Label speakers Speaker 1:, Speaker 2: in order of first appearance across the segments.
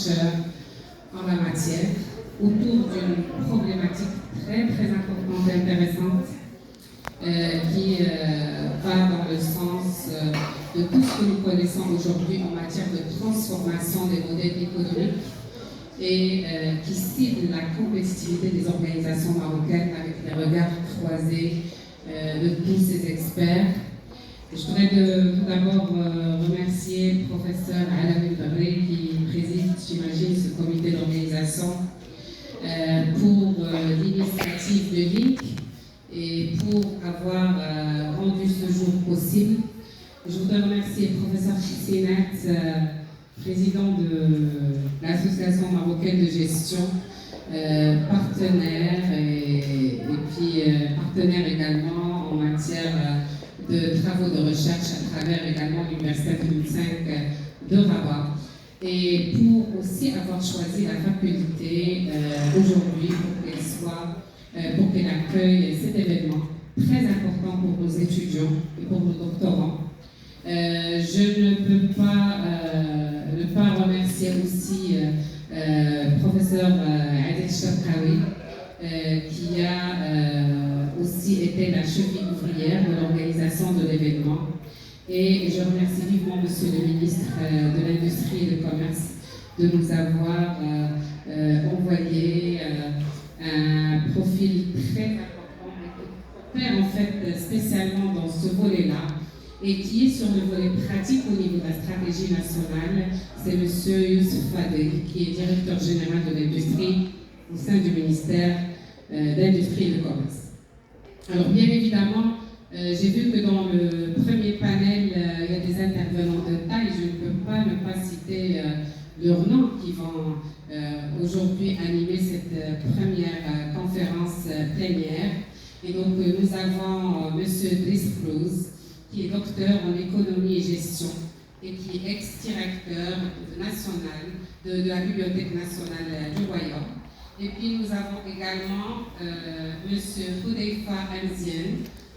Speaker 1: chercheurs en la matière autour d'une problématique très très importante et intéressante qui va dans le sens de tout ce que nous connaissons aujourd'hui en matière de transformation des modèles économiques et qui cible la compétitivité des organisations marocaines avec les regards croisés de tous ces experts. Je voudrais tout d'abord remercier le professeur Alain Barré qui préside, j'imagine, ce comité d'organisation pour l'initiative de LINC et pour avoir rendu ce jour possible. Je voudrais remercier le professeur Chissinat, président de l'Association marocaine de gestion, partenaire et puis partenaire également en matière de travaux de recherche à travers également l'Université 2005 de Rabat. Et pour aussi avoir choisi la faculté aujourd'hui pour qu'elle accueille cet événement très important pour nos étudiants et pour nos doctorants. Je ne peux pas ne pas remercier aussi professeur Adel Sharkawi qui a aussi été la cheville ouvrière de l'organisation de l'événement. Et je remercie vivement Monsieur le ministre de l'Industrie et du Commerce de nous avoir envoyé un profil très important et qui opère en fait spécialement dans ce volet-là et qui est sur le volet pratique au niveau de la stratégie nationale. C'est Monsieur Youssef Fadel qui est directeur général de l'industrie au sein du ministère d'Industrie et du Commerce. Alors bien évidemment, j'ai vu que dans le premier panel, il y a des intervenants de taille. Je ne peux pas ne pas citer leurs noms qui vont aujourd'hui animer cette première conférence plénière. Et donc nous avons M. Driss Cruz, qui est docteur en économie et gestion et qui est ex-directeur national de la Bibliothèque nationale du Royaume. Et puis nous avons également M. Houdeifa Amzien,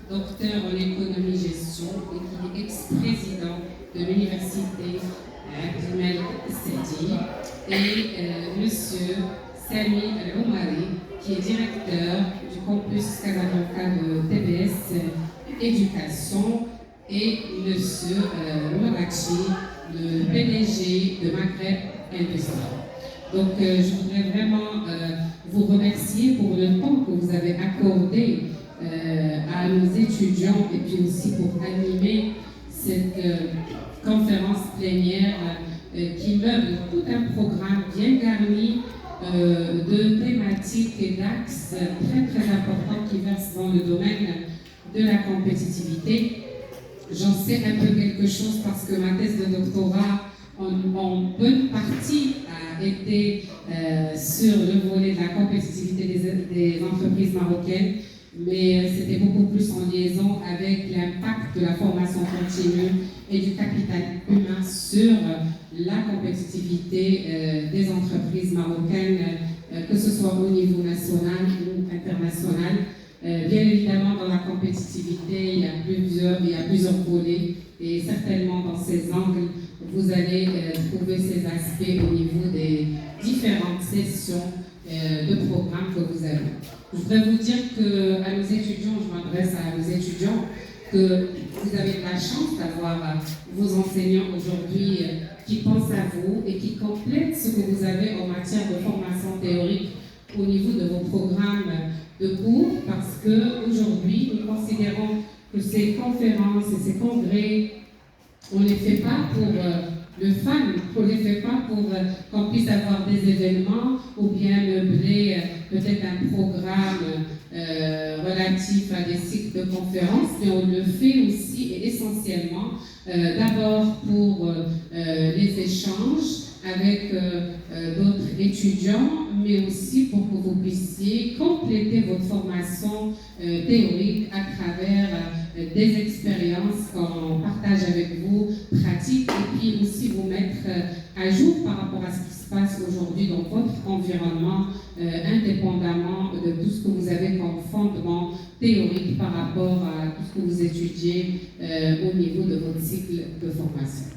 Speaker 1: docteur en économie-gestion et qui est ex-président de l'université Abdelmalek Sedi, et M. Sami El-Oumari, qui est directeur du campus Casablanca de TBS Éducation, et M. Ouarakchi, le PDG de Maghreb Industrie. Donc je voudrais vraiment vous remercier pour le temps que vous avez accordé à nos étudiants et puis aussi pour animer cette conférence plénière qui meuble tout un programme bien garni de thématiques et d'axes très très importants qui versent dans le domaine de la compétitivité. J'en sais un peu quelque chose parce que ma thèse de doctorat en bonne partie a été sur le volet de la compétitivité des entreprises marocaines, mais c'était beaucoup plus en liaison avec l'impact de la formation continue et du capital humain sur la compétitivité des entreprises marocaines, que ce soit au niveau national ou international. Bien évidemment, dans la compétitivité, il y a plusieurs volets et certainement dans ces angles, vous allez trouver ces aspects au niveau des différentes sessions de programmes que vous avez. Je voudrais vous dire qu'à nos étudiants, je m'adresse à nos étudiants, que vous avez la chance d'avoir vos enseignants aujourd'hui qui pensent à vous et qui complètent ce que vous avez en matière de formation théorique au niveau de vos programmes de cours, parce qu'aujourd'hui, nous considérons que ces conférences et ces congrès, on ne les fait pas pour le fun, on ne les fait pas pour qu'on puisse avoir des événements ou bien meubler peut-être un programme relatif à des cycles de conférences, mais on le fait aussi et essentiellement d'abord pour les échanges avec d'autres étudiants, mais aussi pour que vous puissiez compléter votre formation théorique à travers des expériences qu'on partage avec vous, pratiques, et puis aussi vous mettre à jour par rapport à ce qui se passe aujourd'hui dans votre environnement, indépendamment de tout ce que vous avez comme fondement théorique par rapport à tout ce que vous étudiez au niveau de votre cycle de formation.